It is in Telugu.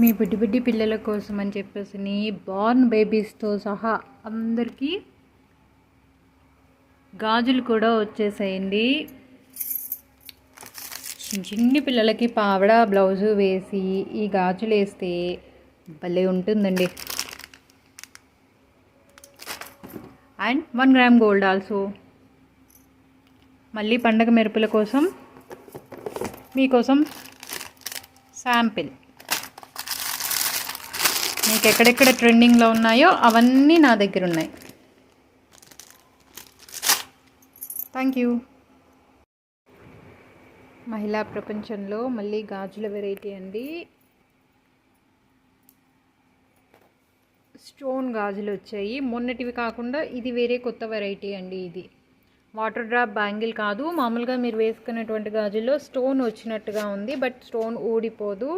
మీ బుడ్డి బుడ్డి పిల్లల కోసం అని చెప్పేసి బార్న్ బేబీస్తో సహా అందరికీ గాజులు కూడా వచ్చేసాయండి. చిన్ని పిల్లలకి పావడ బ్లౌజు వేసి ఈ గాజులు వేస్తే భలే ఉంటుందండి. And 1 gram gold also. మళ్ళీ పండగ మెరుపుల కోసం మీకోసం శాంపిల్. మీకు ఎక్కడెక్కడ ట్రెండింగ్లో ఉన్నాయో అవన్నీ నా దగ్గర ఉన్నాయి. Thank you. మహిళా ప్రపంచంలో మళ్ళీ గాజుల వెరైటీ అండి. స్టోన్ గాజులు వచ్చాయి. మొన్నటివి కాకుండా ఇది వేరే కొత్త వెరైటీ అండి. ఇది వాటర్ డ్రాప్ బ్యాంగిల్ కాదు, మామూలుగా మీరు వేసుకునేటువంటి గాజుల్లో స్టోన్ వచ్చినట్టుగా ఉంది, బట్ స్టోన్ ఊడిపోదు.